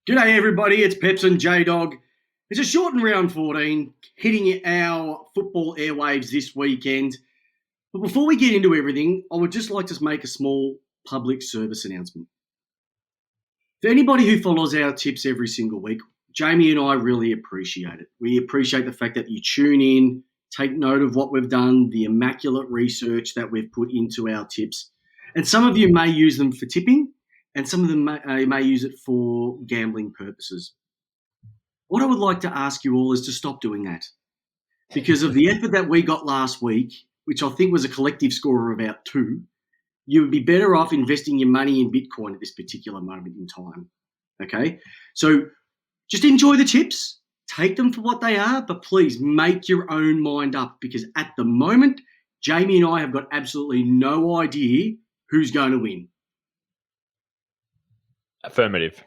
G'day everybody, it's Peps and J-Dog. It's a shortened round 14, hitting our football airwaves this weekend. But before we get into everything, I would just like to make a small public service announcement. For anybody who follows our tips every single week, Jamie and I really appreciate it. We appreciate the fact that you tune in, take note of what we've done, the immaculate research that we've put into our tips. And some of you may use them for tipping, and some of them may use it for gambling purposes. What I would like to ask you all is to stop doing that. Because of the effort that we got last week, which I think was a collective score of about 2, you would be better off investing your money in Bitcoin at this particular moment in time. Okay? So just enjoy the tips, take them for what they are, but please make your own mind up, because at the moment, Jamie and I have got absolutely no idea who's going to win. Affirmative.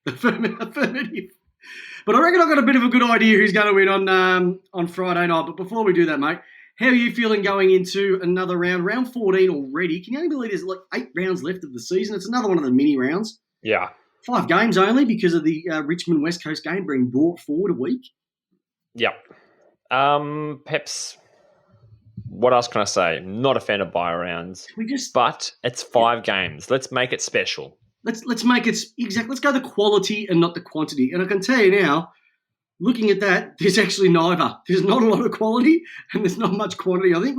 Affirmative. But I reckon I've got a bit of a good idea who's going to win on Friday night. But before we do that, mate, how are you feeling going into another round? Round 14 already. Can you only believe there's like 8 rounds left of the season? It's another one of the mini rounds. Yeah. 5 games only because of the Richmond West Coast game being brought forward a week. Yep. Peps, what else can I say? Not a fan of buy rounds, but it's 5 games. Let's make it special. Let's make it exact. Let's go the quality and not the quantity. And I can tell you now, looking at that, there's actually neither. There's not a lot of quality and there's not much quantity. I think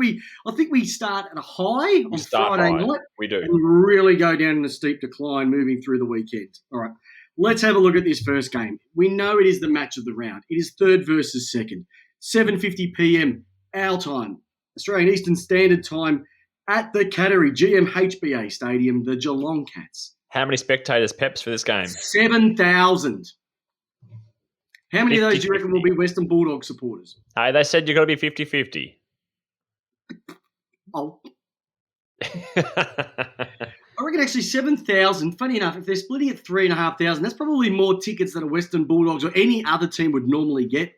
we start at a high on Friday night. We do. And really go down in a steep decline moving through the weekend. All right, let's have a look at this first game. We know it is the match of the round. It is third versus second. 7:50 p.m. our time, Australian Eastern Standard Time at the Cattery GMHBA Stadium, the Geelong Cats. How many spectators, Peps, for this game? 7,000. How many of those do you reckon will be Western Bulldogs supporters? Hey, they said you've got to be 50-50. Oh. I reckon actually 7,000. Funny enough, if they're splitting at 3,500, that's probably more tickets than a Western Bulldogs or any other team would normally get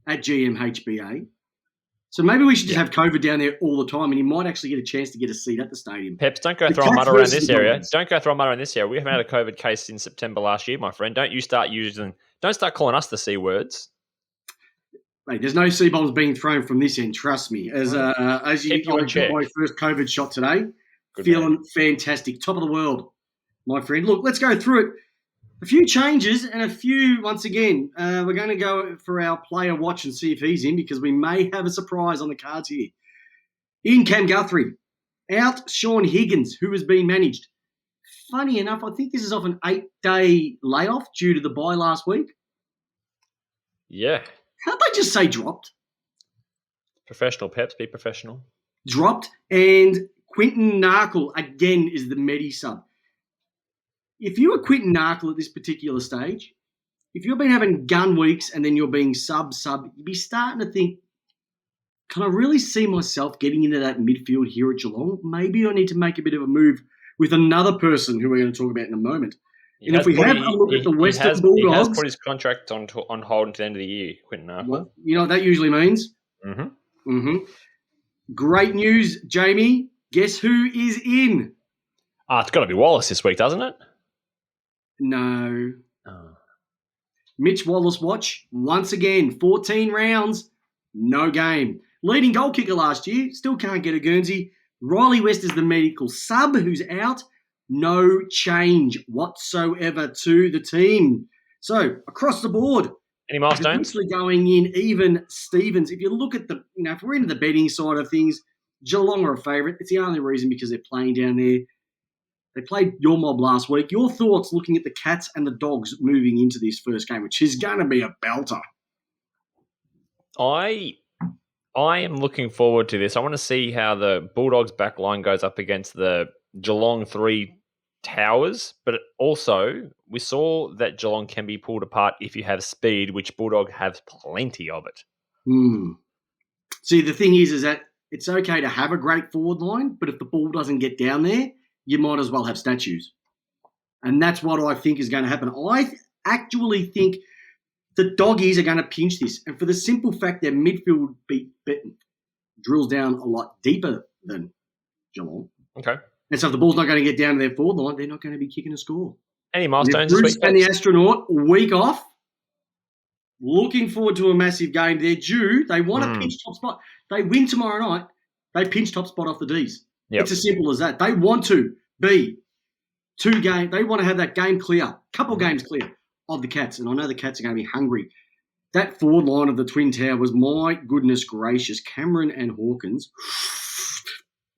at GMHBA. So maybe we should just have COVID down there all the time, and you might actually get a chance to get a seat at the stadium. Peps, don't go throwing mud around this area. Don't go throwing mud around this area. We haven't had a COVID case in September last year, my friend. Don't start calling us the C words. Mate, there's no C bombs being thrown from this end. Trust me. As you got my first COVID shot today, feeling fantastic, top of the world, my friend. Look, let's go through it. A few changes and a few, once again, we're going to go for our player watch and see if he's in, because we may have a surprise on the cards here. In Cam Guthrie. Out Sean Higgins, who has been managed. Funny enough, I think this is off an 8-day layoff due to the bye last week. Yeah. Can't they just say dropped? Professional, Peps. Be professional. Dropped. And Quinton Narkle, again, is the Medi sub. If you were Quinton Narkle at this particular stage, if you've been having gun weeks and then you're being sub, you'd be starting to think, can I really see myself getting into that midfield here at Geelong? Maybe I need to make a bit of a move with another person who we're going to talk about in a moment. And if we have a look at the Western Bulldogs... He has put his contract on hold until the end of the year, Quinton Narkle. Well, you know what that usually means? Great news, Jamie. Guess who is in? It's got to be Wallis this week, doesn't it? No. Oh. Mitch Wallis watch, once again, 14 rounds, no game. Leading goal kicker last year, still can't get a Guernsey. Riley West is the medical sub who's out. No change whatsoever to the team. So, across the board. Any milestones? Actually going in, even Stevens. If you look at if we're into the betting side of things, Geelong are a favourite. It's the only reason because they're playing down there. They played your mob last week. Your thoughts looking at the Cats and the Dogs moving into this first game, which is going to be a belter. I am looking forward to this. I want to see how the Bulldogs back line goes up against the Geelong 3 towers, but also we saw that Geelong can be pulled apart if you have speed, which Bulldog has plenty of it. See, the thing is that it's okay to have a great forward line, but if the ball doesn't get down there, you might as well have statues. And that's what I think is going to happen. I actually think the Doggies are going to pinch this. And for the simple fact their midfield drills down a lot deeper than Geelong. Okay. And so if the ball's not going to get down to their forward line, they're not going to be kicking a score. Any milestones this Bruce week? and the astronaut, week off. Looking forward to a massive game. They're due. They want to pinch top spot. They win tomorrow night. They pinch top spot off the Ds. Yep. It's as simple as that. They want to be 2 games. They want to have that game clear, couple games clear of the Cats. And I know the Cats are going to be hungry. That forward line of the Twin Towers, my goodness gracious, Cameron and Hawkins.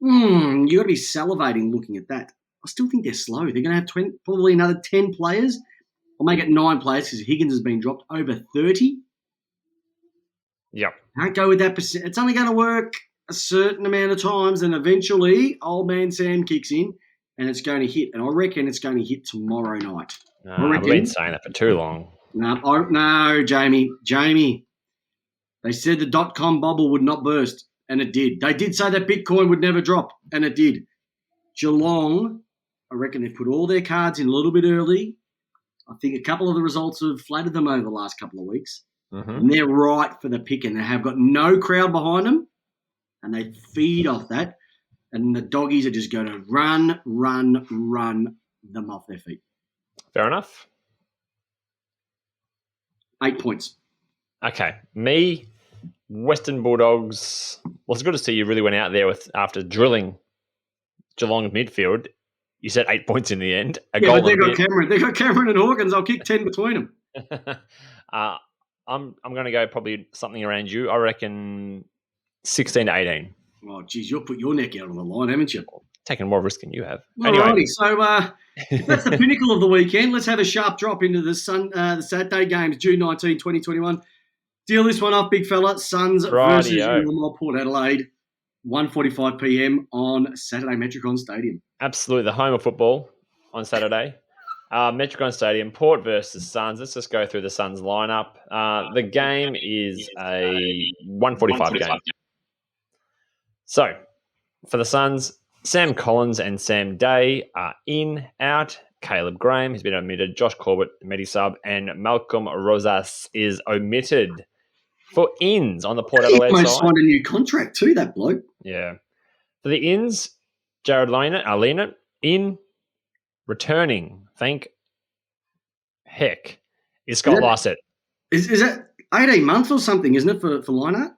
You got to be salivating looking at that. I still think they're slow. They're going to have probably another 10 players. I'll make it 9 players because Higgins has been dropped over 30. Yep. Can't go with that percent. It's only going to work a certain amount of times, and eventually old man Sam kicks in and it's going to hit. And I reckon it's going to hit tomorrow night. I've been saying that for too long. No, Jamie. They said the .com bubble would not burst, and it did. They did say that Bitcoin would never drop, and it did. Geelong, I reckon they've put all their cards in a little bit early. I think a couple of the results have flattered them over the last couple of weeks. And they're right for the pick, and they have got no crowd behind them, and they feed off that. And the doggies are just going to run them off their feet. Fair enough. 8 points. Okay. Me, Western Bulldogs. Well, it's good to see you really went out there after drilling Geelong midfield. You said 8 points in the end. But they got Cameron. They got Cameron and Hawkins. I'll kick 10 between them. I'm going to go probably something around you. I reckon 16 to 18. Oh, geez, you'll put your neck out on the line, haven't you? Taking more risk than you have. Alrighty, so that's the pinnacle of the weekend. Let's have a sharp drop into the Saturday games, June 19, 2021. Deal this one off, big fella. Suns versus Port Adelaide, 1:45 p.m. on Saturday, Metricon Stadium. Absolutely, the home of football on Saturday. Metricon Stadium, Port versus Suns. Let's just go through the Suns lineup. The game is a 1:45 game. So, for the Suns, Sam Collins and Sam Day are out. Caleb Graham has been omitted. Josh Corbett, Medisub, and Malcolm Rosas is omitted for ins on the Port Adelaide side. He signed a new contract too, that bloke. Yeah. For the ins, Jared Lena in returning. Thank heck. Is Scott Lycett. Is that 18 months or something, isn't it, for Leinart?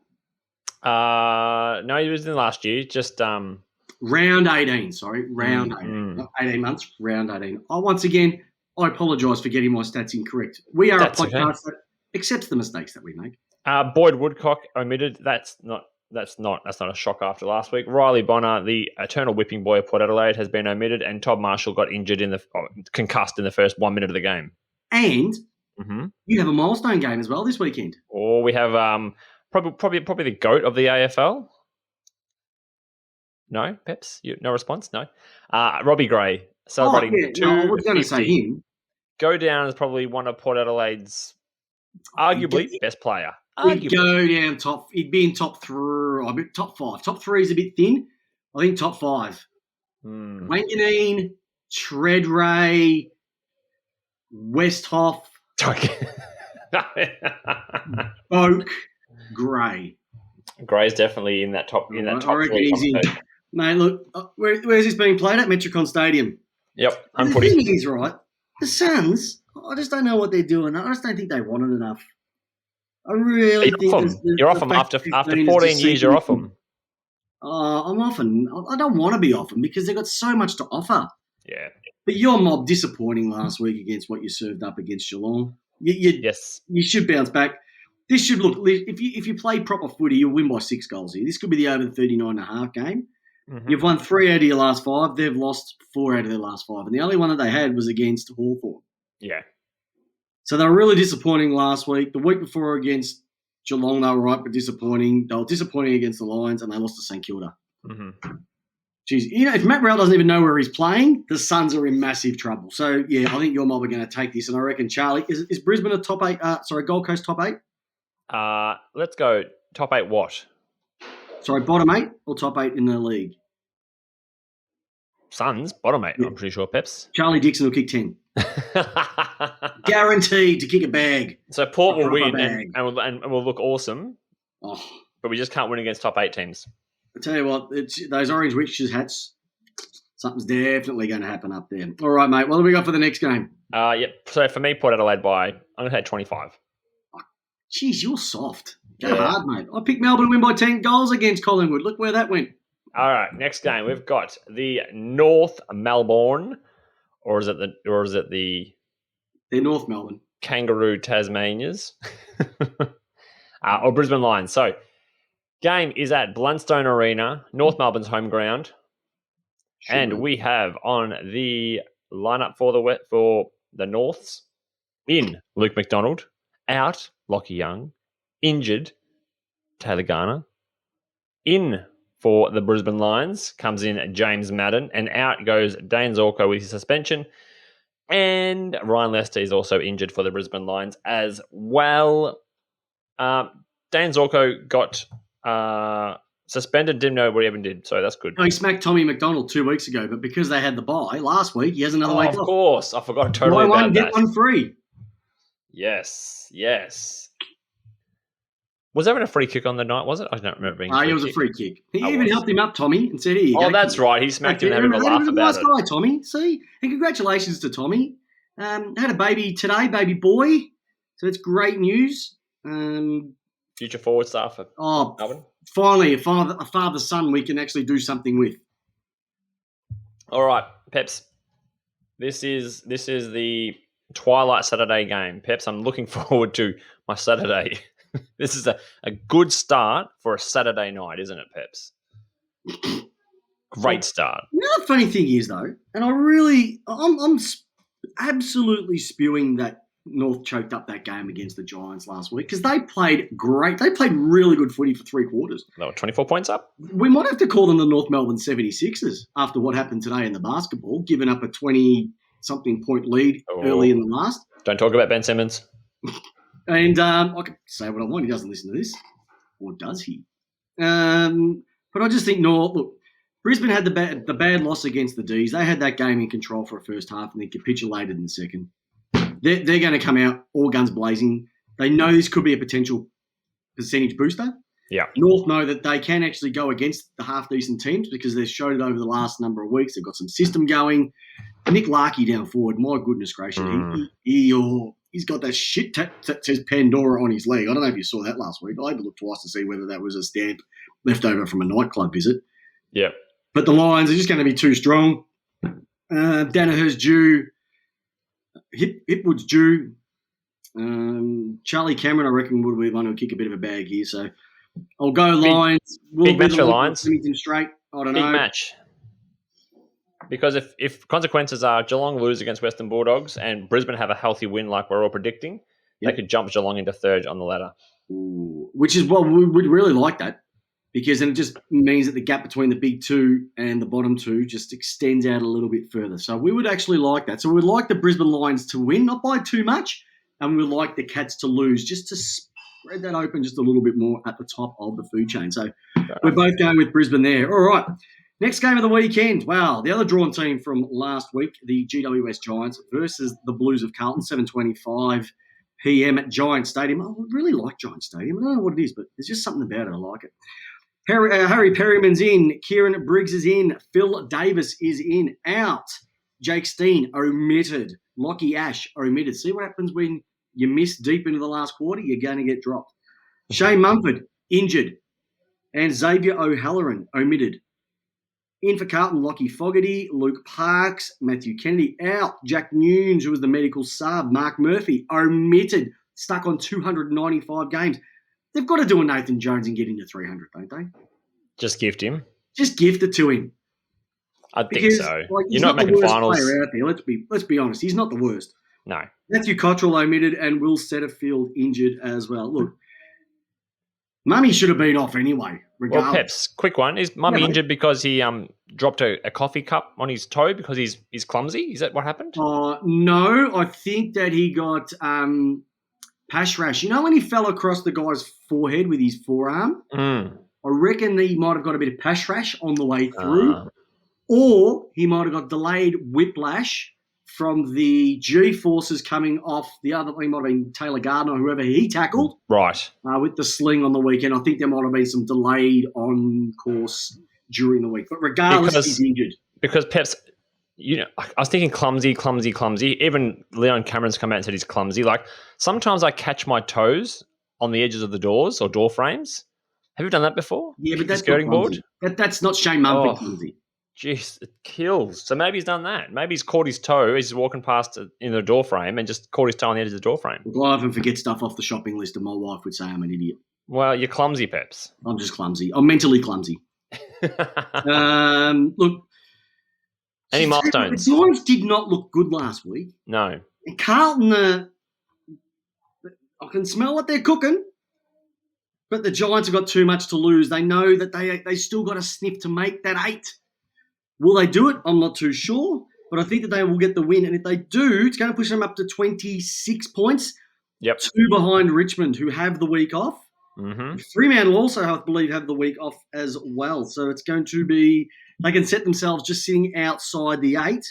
No, he was in last year. Just round 18. Sorry, round 18. Not 18 months. Round 18. Once again, I apologise for getting my stats incorrect. We are a podcast that accepts the mistakes that we make. Boyd Woodcock omitted. That's not a shock after last week. Riley Bonner, the eternal whipping boy of Port Adelaide, has been omitted, and Todd Marshall got injured concussed in the first 1 minute of the game. And you have a milestone game as well this weekend. Or we have probably the GOAT of the AFL. No, Peps? No response? No. Robbie Gray celebrating I was going to say him. Go down as probably one of Port Adelaide's arguably best player. He'd go down top. He'd be in top 3, top 5. Top 3 is a bit thin. I think top 5. Wanganeen, Treadray, Westhoff, Oak, Gray. Gray's definitely in that top. I reckon he's in. Mate, look, where's this being played at? Metricon Stadium. Yep, the thing is, right, the Suns, I just don't know what they're doing. I just don't think they want it enough. I really think you're off them after 14 years. You're off them. I'm off them. I don't want to be off them because they've got so much to offer. Yeah. But your mob disappointing last week against what you served up against Geelong. Yes. You should bounce back. This should look, if you play proper footy, you'll win by 6 goals here. This could be the over 39.5 game. You've won 3 out of your last 5. They've lost 4 out of their last 5. And the only one that they had was against Hawthorn. Yeah. So they were really disappointing last week. The week before against Geelong, they were right, but disappointing. They were disappointing against the Lions, and they lost to St Kilda. Jeez, if Matt Rowell doesn't even know where he's playing, the Suns are in massive trouble. So, yeah, I think your mob are going to take this. And I reckon, Charlie, is Brisbane a top 8? Gold Coast top 8? Let's go top 8 what? Sorry, bottom 8 or top 8 in the league? Suns, bottom 8, I'm pretty sure, Peps. Charlie Dixon will kick 10. Guaranteed to kick a bag. So Port will win and we'll look awesome. Oh. But we just can't win against top 8 teams. I tell you what, it's those orange witches hats, something's definitely going to happen up there. All right, mate. What do we got for the next game? Yep. So for me, Port Adelaide by, I'm going to say 25. Jeez, you're soft. Go Yeah. hard, mate. I picked Melbourne to win by 10 goals against Collingwood. Look where that went. All right, next game we've got the North Melbourne, or is it the They're North Melbourne. Kangaroo Tasmanias, or Brisbane Lions? So, game is at Blundstone Arena, North Melbourne's home ground, and we have on the lineup for the Norths in Luke McDonald, out Lockie Young, injured Taylor Garner, in. For the Brisbane Lions comes in James Madden, and out goes Dane Zorko with his suspension. And Ryan Lester is also injured for the Brisbane Lions as well. Dane Zorko got suspended, didn't know what he even did, so that's good. Oh, he smacked Tommy McDonald 2 weeks ago, but because they had the bye last week, he has another week off. Of course, I forgot totally Buy about one, that. get one free. Yes. Was there even a free kick on the night, was it? I don't remember being It was a free kick. He even helped him up, Tommy, and said, here you go. Oh, that's right. He smacked him and had a laugh about nice it. guy, Tommy. See? And congratulations to Tommy. Had a baby today, baby boy. So it's great news. Future forward staff for Melbourne. Finally, a father-son we can actually do something with. All right, Peps. This is the Twilight Saturday game. Peps, I'm looking forward to my Saturday. This is a good start for a Saturday night, isn't it, Peps? Great start. You know the funny thing is, though, and I'm absolutely spewing that North choked up that game against the Giants last week because they played great. They played really good footy for 3 quarters. They were 24 points up. We might have to call them the North Melbourne 76ers after what happened today in the basketball, giving up a 20-something point lead early in the last. Don't talk about Ben Simmons. And I can say what I want. He doesn't listen to this. Or does he? But I just think, look, Brisbane had the bad loss against the D's. They had that game in control for a first half and then capitulated in the second. They're going to come out all guns blazing. They know this could be a potential percentage booster. Yeah. North know that they can actually go against the half-decent teams because they've showed it over the last number of weeks. They've got some system going. Nick Larkey down forward, my goodness gracious. He's got that shit that says Pandora on his leg. I don't know if you saw that last week. I had to look twice to see whether that was a stamp left over from a nightclub visit. Yeah. But the Lions are just going to be too strong. Danaher's due. Hipwood's due. Charlie Cameron, I reckon, would be the one who'll kick a bit of a bag here. So I'll go Lions. Big match for Lions. Straight. I don't know. Big match. Because if consequences are Geelong lose against Western Bulldogs and Brisbane have a healthy win like we're all predicting, they could jump Geelong into third on the ladder. Ooh, which is what we would really like that because then it just means that the gap between the big two and the bottom two just extends out a little bit further. So we would actually like that. So we'd like the Brisbane Lions to win, not by too much, and we'd like the Cats to lose just to spread that open just a little bit more at the top of the food chain. So we're both going with Brisbane there. All right. Next game of the weekend. Wow, the other drawn team from last week, the GWS Giants versus the Blues of Carlton, 7:25 p.m. at Giant Stadium. I really like Giant Stadium. I don't know what it is, but there's just something about it. I like it. Harry Perryman's in. Kieran Briggs is in. Phil Davis is in. Out. Jake Steen omitted. Lockie Ash omitted. See what happens when you miss deep into the last quarter? You're going to get dropped. Shane Mumford, injured. And Xavier O'Halloran omitted. In for Carlton, Lockie Fogarty, Luke Parks, Matthew Kennedy out. Jack Nunes, who was the medical sub. Mark Murphy, omitted, stuck on 295 games. They've got to do a Nathan Jones and get into 300, don't they? Just gift him. Just gift it to him. I think so. You're not making finals. Player out there. Let's be honest. He's not the worst. No. Matthew Cottrell omitted and Will Setterfield injured as well. Look, Mummy should have been off anyway. Regardless. Well, Peps, quick one. Is Mummy injured because he dropped a coffee cup on his toe because he's clumsy? Is that what happened? No, I think that he got pash rash. You know when he fell across the guy's forehead with his forearm? I reckon that he might have got a bit of pash rash on the way through. Or he might have got delayed whiplash from the G-forces coming off the other. He might have been Taylor Gardner or whoever he tackled. Right. With the sling on the weekend. I think there might have been some delayed on course during the week. But regardless, he's injured. Because Peps, I was thinking clumsy. Even Leon Cameron's come out and said he's clumsy. Like, sometimes I catch my toes on the edges of the doors or door frames. Have you done that before? Yeah, but Kick the that's skirting not board. That's not Shane Mumford clumsy. Jeez, it kills. So maybe he's done that. Maybe he's caught his toe. He's walking past in the door frame and just caught his toe on the edge of the door frame. Well, I often forget stuff off the shopping list, and my wife would say I'm an idiot. Well, you're clumsy, Peps. I'm just clumsy. I'm mentally clumsy. Look. Any milestones? The Giants did not look good last week. No. And Carlton, I can smell what they're cooking, but the Giants have got too much to lose. They know that they still got a sniff to make that 8. Will they do it? I'm not too sure, but I think that they will get the win. And if they do, it's going to push them up to 26 points. Yep. 2 behind Richmond, who have the week off. Mm-hmm. Fremantle also, I believe, have the week off as well. So it's going to be, they can set themselves just sitting outside the 8,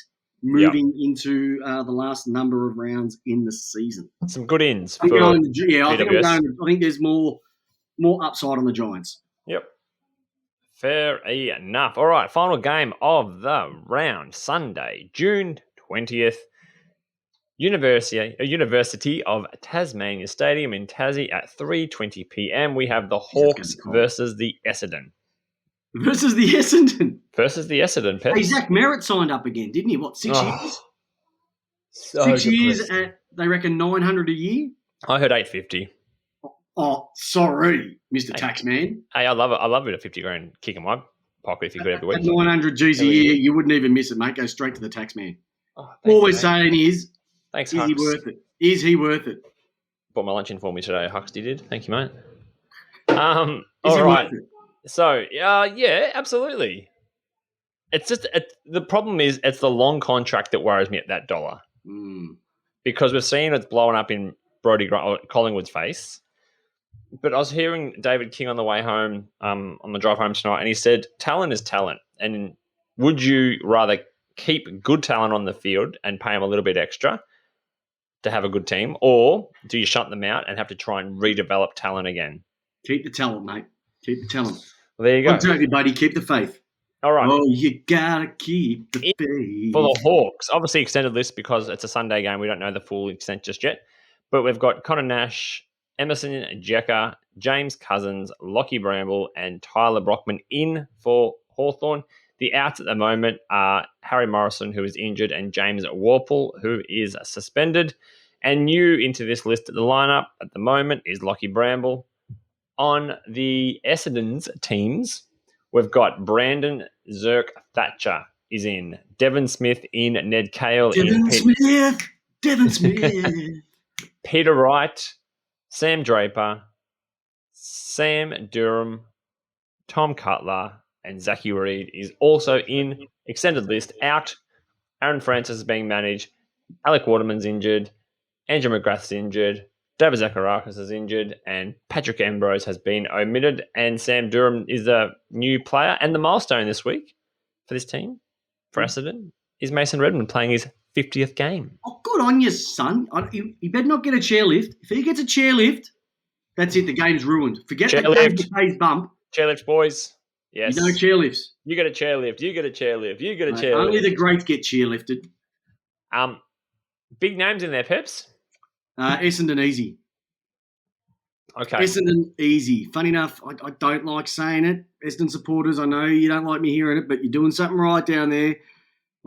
moving into the last number of rounds in the season. Some good ins. I think there's more upside on the Giants. Yep. Fair enough. All right, final game of the round, Sunday, June 20th. University of Tasmania Stadium in Tassie at 3:20 p.m. We have the Hawks versus the Essendon. Versus the Essendon. Peps. Hey, Zach Merritt signed up again, didn't he? What, 6 years? So 6 years at, they reckon, 900 a year? I heard 850. Oh, sorry, Mr. Taxman. Hey, I love it. I love a bit of 50 grand kick in my pocket if you could every week. At 900 G's a year, you wouldn't even miss it, mate. Go straight to the Taxman. Oh, all we're saying is, thanks, is Hux. he worth it? Is he worth it? Bought my lunch in for me today, Hux did. Thank you, mate. Is all he right. worth it? So, yeah, absolutely. It's just the problem is it's the long contract that worries me at that dollar. Because we're seeing it's blowing up in Collingwood's face. But I was hearing David King on the way home, on the drive home tonight, and he said, talent is talent. And would you rather keep good talent on the field and pay them a little bit extra to have a good team, or do you shut them out and have to try and redevelop talent again? Keep the talent, mate. Keep the talent. Well, there you go. I'm telling you, buddy, keep the faith. All right. Oh, you got to keep the faith. For the Hawks, obviously extended list because it's a Sunday game. We don't know the full extent just yet. But we've got Connor Nash, Emerson Jecker, James Cousins, Lockie Bramble, and Tyler Brockman in for Hawthorn. The outs at the moment are Harry Morrison, who is injured, and James Warple, who is suspended. And new into this list, the lineup at the moment is Lockie Bramble. On the Essendon's teams, we've got Brandon Zirk Thatcher is in, Devon Smith in, Ned Cale in, Devon Smith, Peter Wright, Sam Draper, Sam Durham, Tom Cutler, and Zachy Reid is also in extended list. Out, Aaron Francis is being managed, Alec Waterman's injured, Andrew McGrath's injured, David Zacharakis is injured, and Patrick Ambrose has been omitted, and Sam Durham is a new player. And the milestone this week for this team, for Essendon, is Mason Redmond playing his 50th game. Oh, good on you, son. He better not get a chairlift. If he gets a chairlift, that's it. The game's ruined. Forget the game that pays bump. Chairlifts, boys. Yes. You know chairlifts. You get a chairlift. You get a chairlift. You get a chairlift. Only the greats get chairlifted. Big names in there, Peps. Essendon easy. Okay. Essendon easy. Funny enough, I don't like saying it. Essendon supporters, I know you don't like me hearing it, but you're doing something right down there.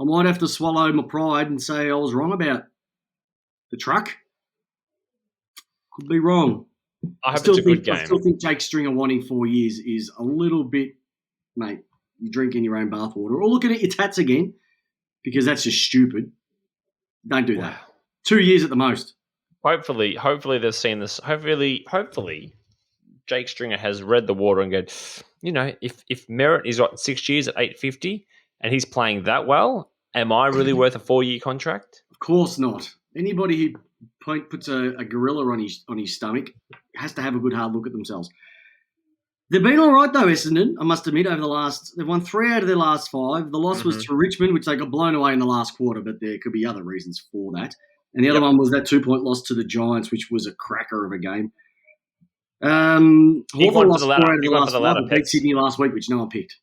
I might have to swallow my pride and say I was wrong about the truck. Could be wrong. I hope it's a good game. I still think Jake Stringer wanting 4 years is a little bit, mate, you're drinking your own bathwater. Or looking at your tats again, because that's just stupid. Don't do that. 2 years at the most. Hopefully they've seen this. Hopefully, Jake Stringer has read the water and gone, if Merritt is 6 years at 850 and he's playing that well, am I really worth a 4-year contract? Of course not. Anybody who puts a gorilla on his stomach has to have a good hard look at themselves. They've been all right though, Essendon. I must admit, they've won 3 out of their last 5. The loss was to Richmond, which they got blown away in the last quarter, but there could be other reasons for that. And the other one was that 2-point loss to the Giants, which was a cracker of a game. He won for the ladder. Beat Sydney last week, which no one picked.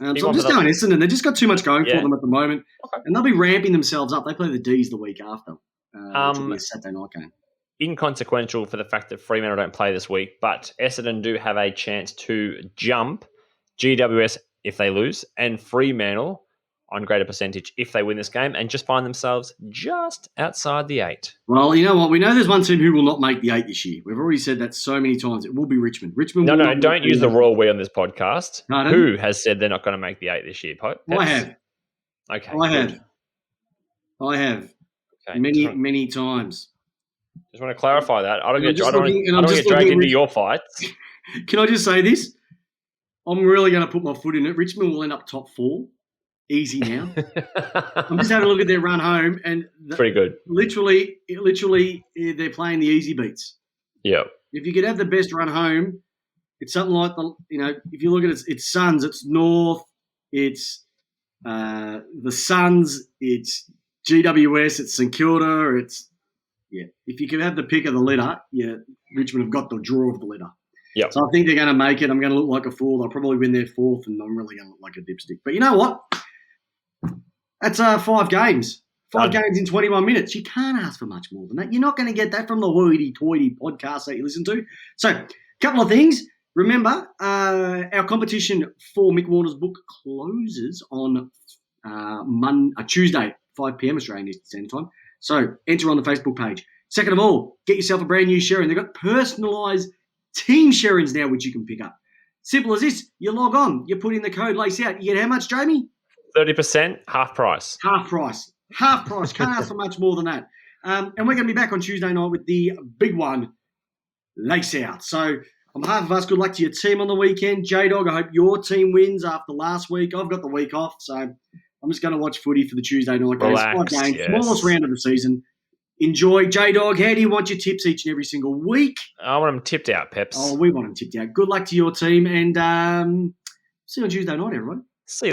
So I'm just going Essendon. They've just got too much going for them at the moment. Okay. And they'll be ramping themselves up. They play the D's the week after, which will be a Saturday night game. Inconsequential for the fact that Fremantle don't play this week, but Essendon do have a chance to jump GWS if they lose and Fremantle on greater percentage if they win this game and just find themselves just outside the 8. Well, you know what? We know there's one team who will not make the 8 this year. We've already said that so many times. It will be Richmond. No, don't use the royal we on this podcast. Pardon? Who has said they're not going to make the 8 this year? Peps? I have. Okay. I have. Okay. Many times. Just want to clarify that. I don't get dragged into your fights. Can I just say this? I'm really going to put my foot in it. Richmond will end up top 4. Easy now. I'm just having a look at their run home, and pretty good. Literally, they're playing the easy beats. Yeah. If you could have the best run home, it's something like if you look at it, it's Suns, it's North, it's the Suns, it's GWS, it's St Kilda, If you could have the pick of the litter, Richmond have got the draw of the litter. Yep. So I think they're going to make it. I'm going to look like a fool. They'll probably win their 4th, and I'm really going to look like a dipstick. But you know what? That's 5 games. 5 games in 21 minutes. You can't ask for much more than that. You're not going to get that from the hoity-toity podcast that you listen to. So, a couple of things. Remember, our competition for Mick Warner's book closes on Tuesday, 5 p.m. Australian Eastern Standard Time. So, enter on the Facebook page. Second of all, get yourself a brand new sharing. They've got personalised team sharings now, which you can pick up. Simple as this. You log on. You put in the code Lace Out. You get how much, Jamie? 30%, half price. Half price. Can't ask for much more than that. And we're going to be back on Tuesday night with the big one, Lace Out. So on behalf of us, good luck to your team on the weekend. J-Dog, I hope your team wins after last week. I've got the week off, so I'm just going to watch footy for the Tuesday night games. Relax, yes. Smallest round of the season. Enjoy. J-Dog, how do you want your tips each and every single week? I want them tipped out, Peps. Oh, we want them tipped out. Good luck to your team, and see you on Tuesday night, everyone. See you.